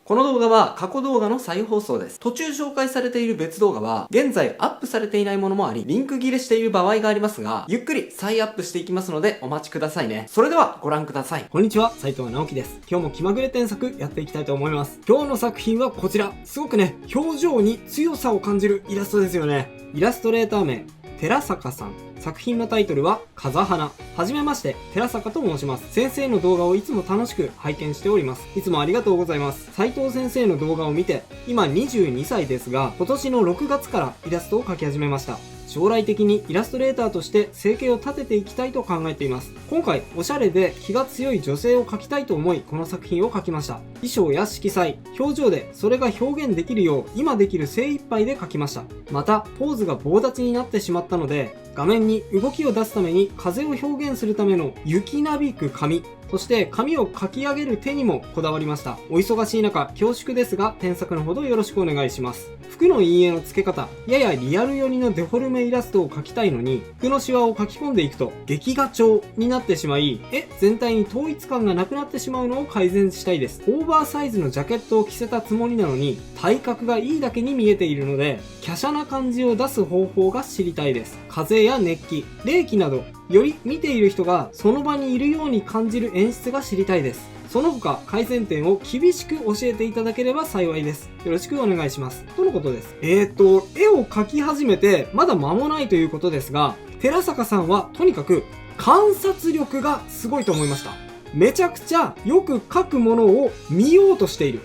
この動画は過去動画の再放送です。途中紹介されている別動画は現在アップされていないものもあり、リンク切れしている場合がありますが、ゆっくり再アップしていきますのでお待ちくださいね。それではご覧ください。こんにちは、斉藤直樹です。今日も気まぐれ添削やっていきたいと思います。今日の作品はこちら。すごくね、表情に強さを感じるイラストですよね。イラストレーター名、寺坂さん。作品のタイトルは風花。はじめまして、寺坂と申します。先生の動画をいつも楽しく拝見しております。いつもありがとうございます。斉藤先生の動画を見て、今22歳ですが、今年の6月からイラストを描き始めました。将来的にイラストレーターとして生計を立てていきたいと考えています。今回おしゃれで気が強い女性を描きたいと思い、この作品を描きました。衣装や色彩、表情でそれが表現できるよう今できる精一杯で描きました。またポーズが棒立ちになってしまったので、画面に動きを出すために風を表現するための雪なびく紙、そして紙を描き上げる手にもこだわりました。お忙しい中恐縮ですが添削のほどよろしくお願いします。服の陰影の付け方、ややリアル寄りのデフォルメイラストを描きたいのに、服のシワを描き込んでいくと劇画調になってしまい、全体に統一感がなくなってしまうのを改善したいです。オーバーサイズのジャケットを着せたつもりなのに体格がいいだけに見えているので、華奢な感じを出す方法が知りたいです。風や熱気、冷気などより見ている人がその場にいるように感じる演出が知りたいです。その他改善点を厳しく教えていただければ幸いです。よろしくお願いします。とのことです。絵を描き始めてまだ間もないということですが、寺坂さんはとにかく観察力がすごいと思いました。めちゃくちゃよく描くものを見ようとしている。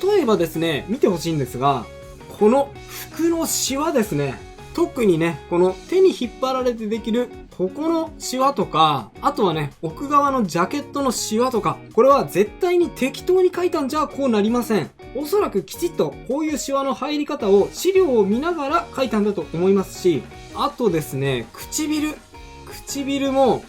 例えばですね、見てほしいんですが、この服のシワですね。特にね、この手に引っ張られてできるここのシワとか、あとはね、奥側のジャケットのシワとか、これは絶対に適当に描いたんじゃこうなりません。おそらくきちっとこういうシワの入り方を資料を見ながら描いたんだと思いますし、あとですね、唇も、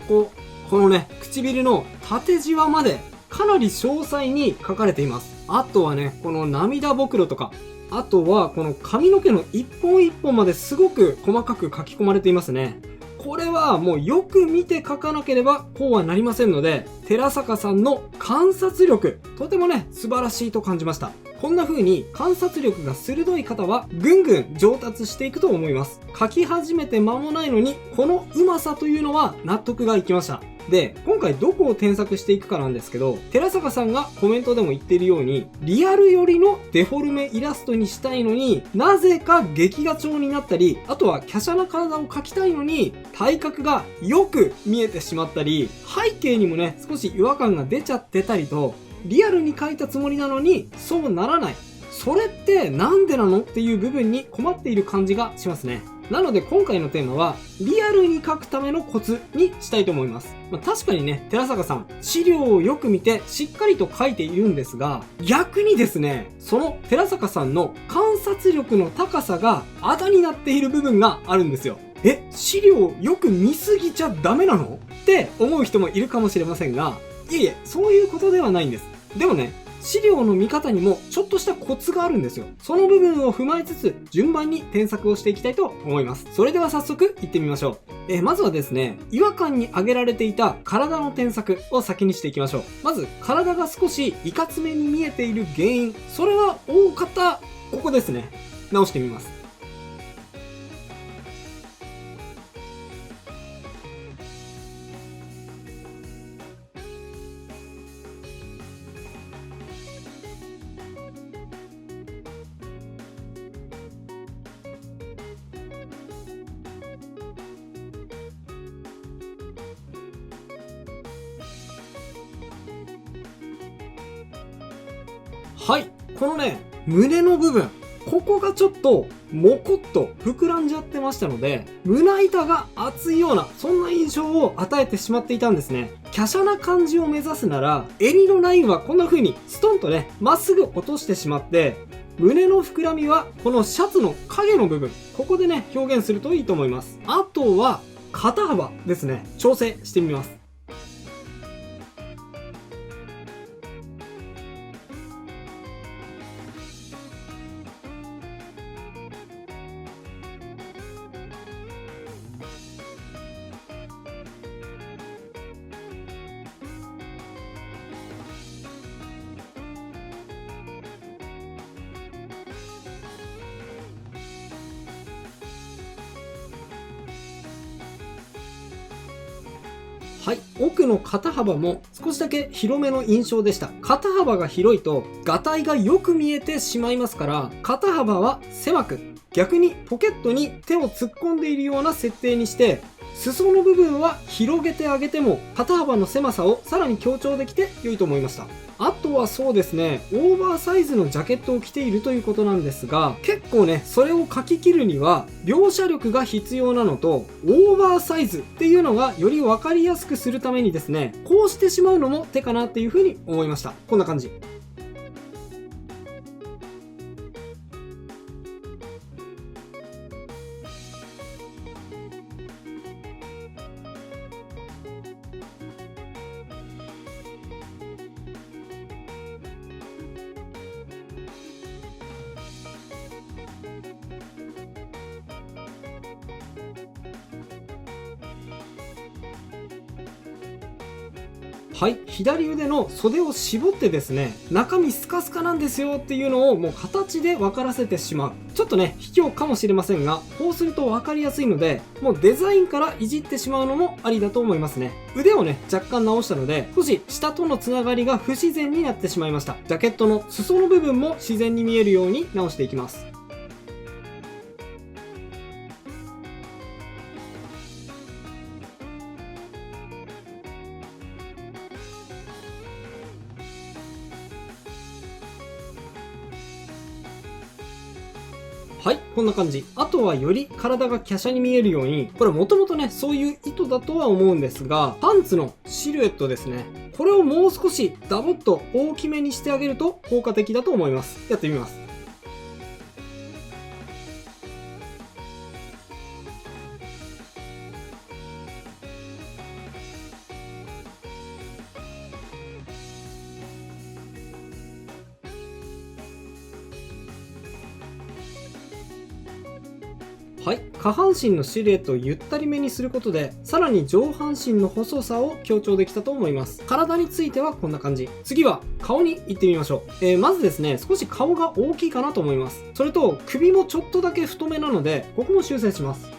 このね、唇の縦じわまでかなり詳細に描かれています。あとはね、この涙ぼくろとか、あとはこの髪の毛の一本一本まですごく細かく書き込まれていますね。これはもうよく見て書かなければこうはなりませんので、寺坂さんの観察力、とてもね、素晴らしいと感じました。こんな風に観察力が鋭い方はぐんぐん上達していくと思います。書き始めて間もないのにこのうまさというのは納得がいきました。で、今回どこを添削していくかなんですけど、寺坂さんがコメントでも言っているように、リアル寄りのデフォルメイラストにしたいのに、なぜか劇画調になったり、あとは華奢な体を描きたいのに、体格がよく見えてしまったり、背景にもね、少し違和感が出ちゃってたりと、リアルに描いたつもりなのに、そうならない。それってなんでなのっていう部分に困っている感じがしますね。なので今回のテーマはリアルに描くためのコツにしたいと思います。確かにね、寺坂さん資料をよく見てしっかりと描いているんですが、逆にですね、その寺坂さんの観察力の高さがあだになっている部分があるんですよ。資料をよく見すぎちゃダメなのって思う人もいるかもしれませんが、いえいえ、そういうことではないんです。でもね、資料の見方にもちょっとしたコツがあるんですよ。その部分を踏まえつつ順番に添削をしていきたいと思います。それでは早速行ってみましょう。まずはですね、違和感に挙げられていた体の添削を先にしていきましょう。まず体が少しいかつめに見えている原因、それは大方ここですね。直してみます。はい、このね、胸の部分、ここがちょっともこっと膨らんじゃってましたので、胸板が厚いような、そんな印象を与えてしまっていたんですね。華奢な感じを目指すなら、襟のラインはこんな風にストンとね、まっすぐ落としてしまって、胸の膨らみはこのシャツの影の部分、ここでね、表現するといいと思います。あとは肩幅ですね、調整してみます。はい、奥の肩幅も少しだけ広めの印象でした。肩幅が広いとガタイがよく見えてしまいますから、肩幅は狭く、逆にポケットに手を突っ込んでいるような設定にして、裾の部分は広げてあげても肩幅の狭さをさらに強調できて良いと思いました。あとはそうですね、オーバーサイズのジャケットを着ているということなんですが、結構ね、それを描き切るには描写力が必要なのと、オーバーサイズっていうのがより分かりやすくするためにですね、こうしてしまうのも手かなっていうふうに思いました。こんな感じ。はい、左腕の袖を絞ってですね、中身スカスカなんですよっていうのをもう形で分からせてしまう。ちょっとね、卑怯かもしれませんが、こうすると分かりやすいので、もうデザインからいじってしまうのもありだと思いますね。腕をね、若干直したので、少し下とのつながりが不自然になってしまいました。ジャケットの裾の部分も自然に見えるように直していきます。はい、こんな感じ。あとはより体が華奢に見えるように、これもともとね、そういう意図だとは思うんですが、パンツのシルエットですね。これをもう少しダボっと大きめにしてあげると効果的だと思います。やってみます。はい、下半身のシルエットをゆったりめにすることで、さらに上半身の細さを強調できたと思います。体についてはこんな感じ。次は顔に行ってみましょう。まずですね、少し顔が大きいかなと思います。それと首もちょっとだけ太めなので、ここも修正します。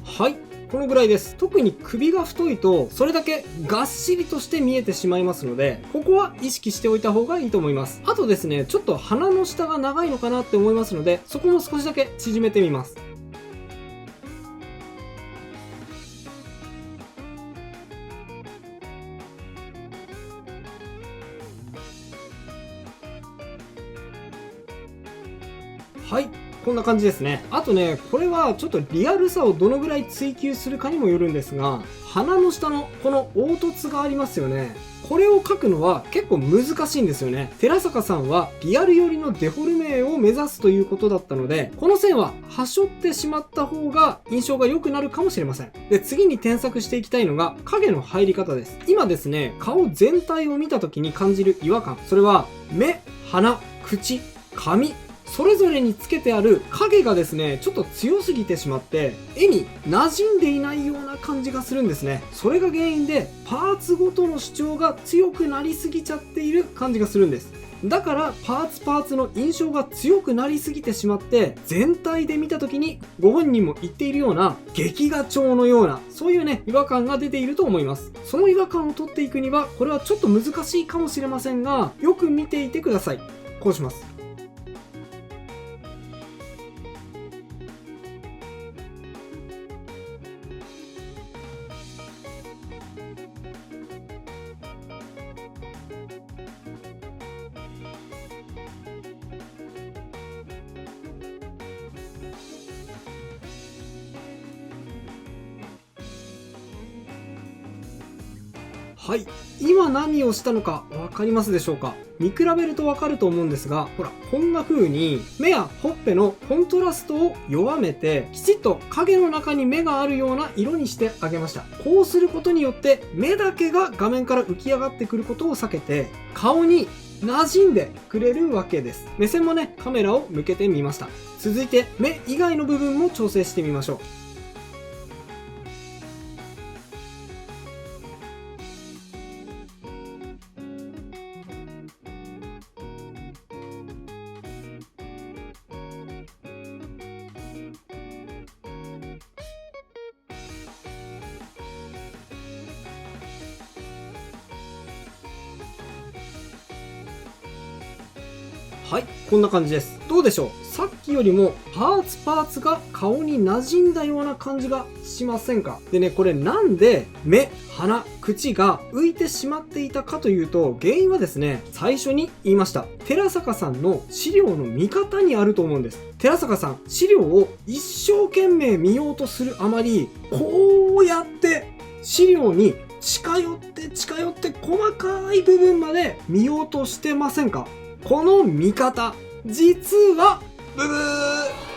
はい、このぐらいです。特に首が太いとそれだけがっしりとして見えてしまいますので、ここは意識しておいた方がいいと思います。あとですね、ちょっと鼻の下が長いのかなって思いますので、そこも少しだけ縮めてみます。はい、こんな感じですね。あとね、これはちょっとリアルさをどのぐらい追求するかにもよるんですが、鼻の下のこの凹凸がありますよね。これを描くのは結構難しいんですよね。寺坂さんはリアル寄りのデフォルメを目指すということだったので、この線ははしょってしまった方が印象が良くなるかもしれません。で、次に添削していきたいのが影の入り方です。今ですね、顔全体を見た時に感じる違和感。それは目、鼻、口、髪、それぞれにつけてある影がですね、ちょっと強すぎてしまって絵に馴染んでいないような感じがするんですね。それが原因でパーツごとの主張が強くなりすぎちゃっている感じがするんです。だからパーツの印象が強くなりすぎてしまって、全体で見た時にご本人も言っているような劇画調のような、そういうね、違和感が出ていると思います。その違和感を取っていくには、これはちょっと難しいかもしれませんが、よく見ていてください。こうします。はい。今何をしたのかわかりますでしょうか？見比べるとわかると思うんですが、ほら、こんな風に目やほっぺのコントラストを弱めて、きちっと影の中に目があるような色にしてあげました。こうすることによって目だけが画面から浮き上がってくることを避けて、顔に馴染んでくれるわけです。目線もね、カメラを向けてみました。続いて目以外の部分も調整してみましょう。はい、こんな感じです。どうでしょう、さっきよりもパーツが顔に馴染んだような感じがしませんか？でね、これなんで目、鼻、口が浮いてしまっていたかというと、原因はですね、最初に言いました。寺坂さんの資料の見方にあると思うんです。寺坂さん、資料を一生懸命見ようとするあまり、こうやって資料に近寄って細かい部分まで見ようとしてませんか？この見方、実は、ブブー、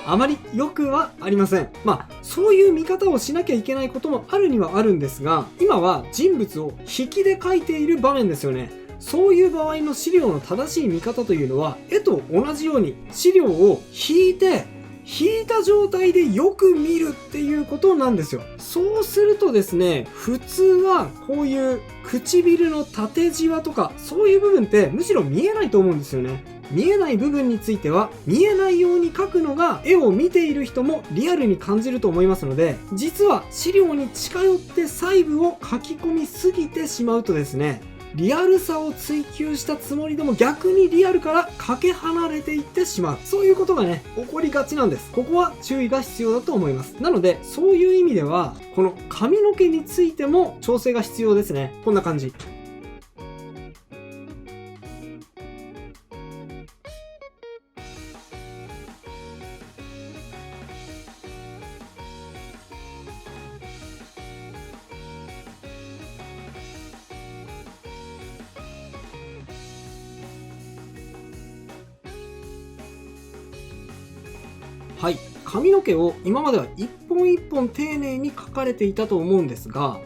あまり良くはありません。そういう見方をしなきゃいけないこともあるにはあるんですが、今は人物を引きで描いている場面ですよね。そういう場合の資料の正しい見方というのは、絵と同じように資料を引いた状態でよく見るっていうことなんですよ。そうするとですね、普通はこういう唇の縦じわとか、そういう部分ってむしろ見えないと思うんですよね。見えない部分については、見えないように描くのが絵を見ている人もリアルに感じると思いますので、実は資料に近寄って細部を書き込みすぎてしまうとですね、リアルさを追求したつもりでも逆にリアルからかけ離れていってしまう。そういうことがね、起こりがちなんです。ここは注意が必要だと思います。なので、そういう意味では、この髪の毛についても調整が必要ですね。こんな感じ。はい、髪の毛を今までは一本一本丁寧に描かれていたと思うんですが、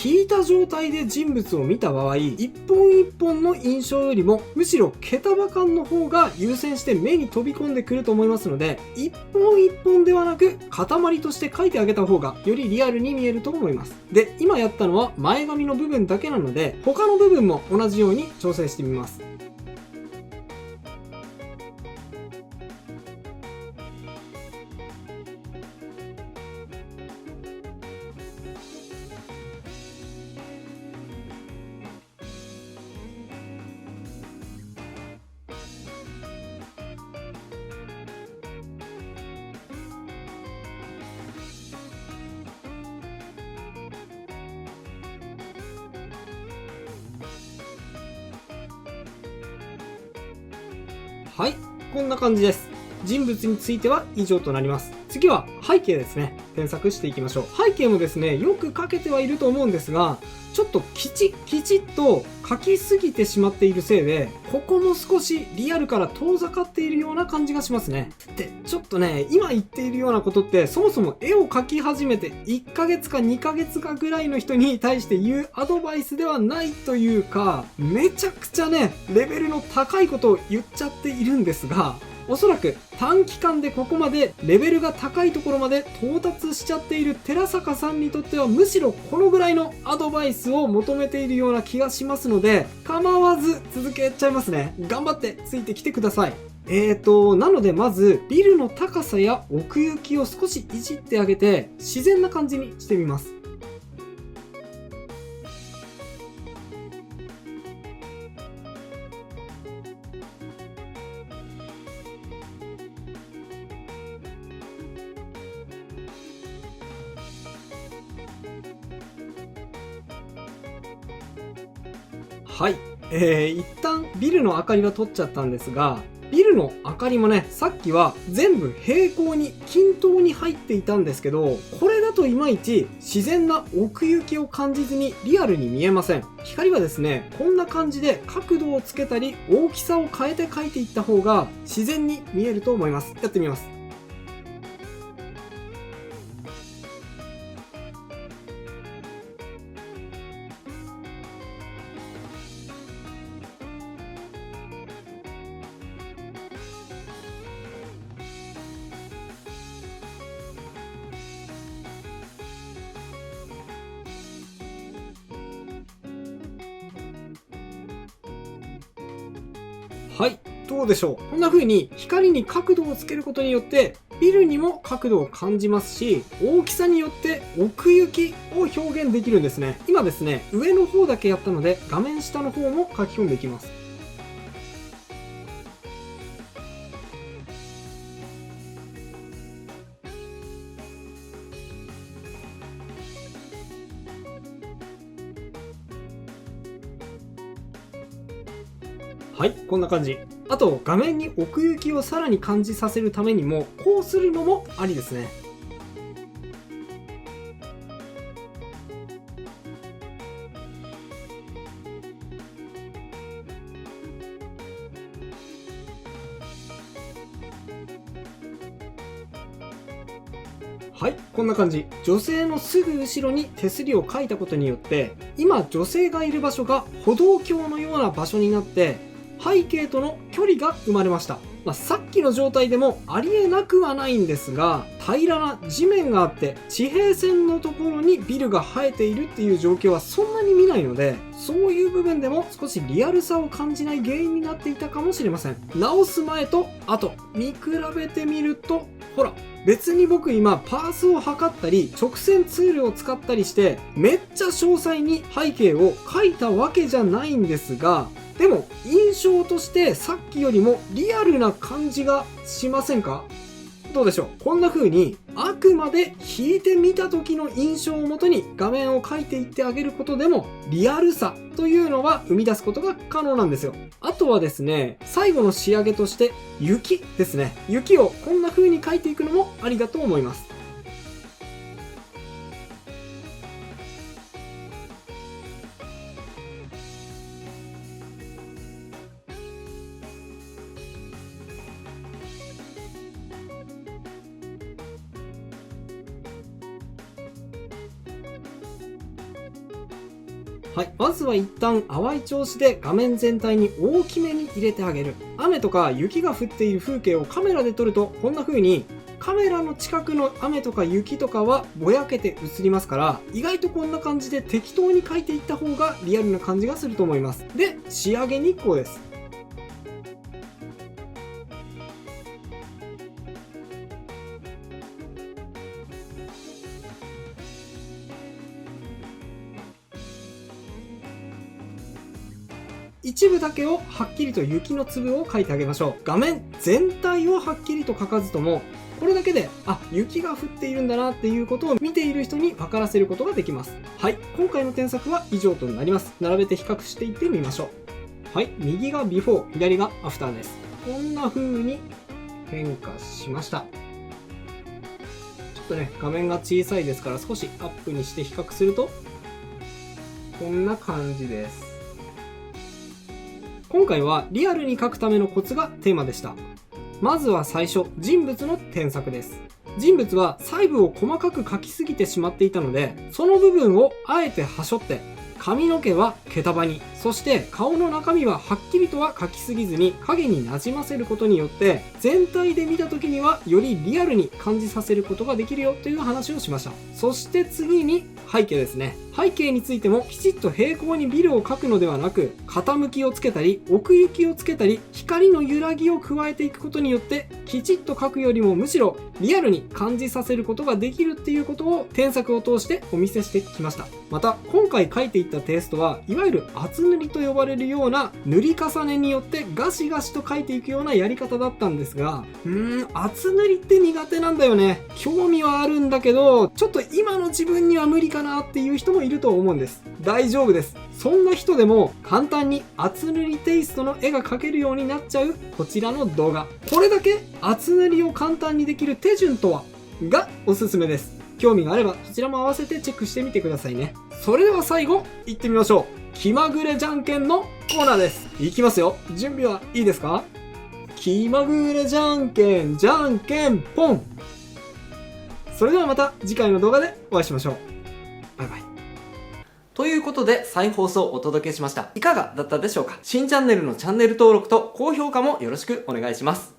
引いた状態で人物を見た場合、一本一本の印象よりもむしろ毛束感の方が優先して目に飛び込んでくると思いますので、一本一本ではなく塊として描いてあげた方がよりリアルに見えると思います。で、今やったのは前髪の部分だけなので、他の部分も同じように調整してみます。はい、こんな感じです。人物については以上となります。次は背景ですね。添削していきましょう。背景もですね、よく描けてはいると思うんですが、ちょっときちっと描きすぎてしまっているせいで、ここも少しリアルから遠ざかっているような感じがしますね。で、ちょっとね、今言っているようなことって、そもそも絵を描き始めて1ヶ月か2ヶ月かぐらいの人に対して言うアドバイスではないというか、めちゃくちゃね、レベルの高いことを言っちゃっているんですが、おそらく短期間でここまでレベルが高いところまで到達しちゃっている寺坂さんにとっては、むしろこのぐらいのアドバイスを求めているような気がしますので、構わず続けちゃいますね。頑張ってついてきてください。なのでまずビルの高さや奥行きを少しいじってあげて自然な感じにしてみます。はい、一旦ビルの明かりは取っちゃったんですが、ビルの明かりもね、さっきは全部平行に均等に入っていたんですけど、これだといまいち自然な奥行きを感じずにリアルに見えません。光はですね、こんな感じで角度をつけたり大きさを変えて描いていった方が自然に見えると思います。やってみます。はい、どうでしょう。こんな風に光に角度をつけることによってビルにも角度を感じますし、大きさによって奥行きを表現できるんですね。今ですね、上の方だけやったので画面下の方も書き込んでいきます。はい、こんな感じ。あと、画面に奥行きをさらに感じさせるためにも、こうするのもありですね。はい、こんな感じ。女性のすぐ後ろに手すりを描いたことによって、今女性がいる場所が歩道橋のような場所になって、背景との距離が生まれました。さっきの状態でもありえなくはないんですが、平らな地面があって地平線のところにビルが生えているっていう状況はそんなに見ないので、そういう部分でも少しリアルさを感じない原因になっていたかもしれません。直す前と後見比べてみると、ほら、別に僕今パースを測ったり直線ツールを使ったりしてめっちゃ詳細に背景を描いたわけじゃないんですが、でも印象としてさっきよりもリアルな感じがしませんか？どうでしょう？こんな風にあくまで引いてみた時の印象をもとに画面を描いていってあげることでもリアルさというのは生み出すことが可能なんですよ。あとはですね、最後の仕上げとして雪ですね。雪をこんな風に描いていくのもありだと思います。はい、まずは一旦淡い調子で画面全体に大きめに入れてあげる。雨とか雪が降っている風景をカメラで撮るとこんな風にカメラの近くの雨とか雪とかはぼやけて映りますから、意外とこんな感じで適当に描いていった方がリアルな感じがすると思います。で、仕上げ日光です。一部だけをはっきりと雪の粒を描いてあげましょう。画面全体をはっきりと描かずとも、これだけで、あ、雪が降っているんだなっていうことを見ている人に分からせることができます。はい、今回の添削は以上となります。並べて比較していってみましょう。はい、右がビフォー、左がアフターです。こんな風に変化しました。ちょっとね、画面が小さいですから少しアップにして比較すると、こんな感じです。今回はリアルに描くためのコツがテーマでした。まずは最初、人物の添削です。人物は細部を細かく描きすぎてしまっていたので、その部分をあえてはしょって、髪の毛は毛束に、そして顔の中身ははっきりとは描きすぎずに影になじませることによって、全体で見た時にはよりリアルに感じさせることができるよという話をしました。そして次に背景ですね。背景についてもきちっと平行にビルを描くのではなく、傾きをつけたり奥行きをつけたり光の揺らぎを加えていくことによって、きちっと描くよりもむしろリアルに感じさせることができるっていうことを添削を通してお見せしてきました。また今回描いていったテイストはいわゆる厚塗りと呼ばれるような塗り重ねによってガシガシと描いていくようなやり方だったんですが、厚塗りって苦手なんだよね。興味はあるんだけど、ちょっと今の自分には無理かなっていう人もいると思うんです。大丈夫です。そんな人でも簡単に厚塗りテイストの絵が描けるようになっちゃうこちらの動画。これだけ厚塗りを簡単にできる手順とはがおすすめです。興味があればそちらも合わせてチェックしてみてくださいね。それでは最後行ってみましょう。気まぐれじゃんけんのコーナーです。いきますよ。準備はいいですか？気まぐれじゃんけんじゃんけんポン。それではまた次回の動画でお会いしましょう。バイバイ。ということで再放送をお届けしました。いかがだったでしょうか？新チャンネルのチャンネル登録と高評価もよろしくお願いします。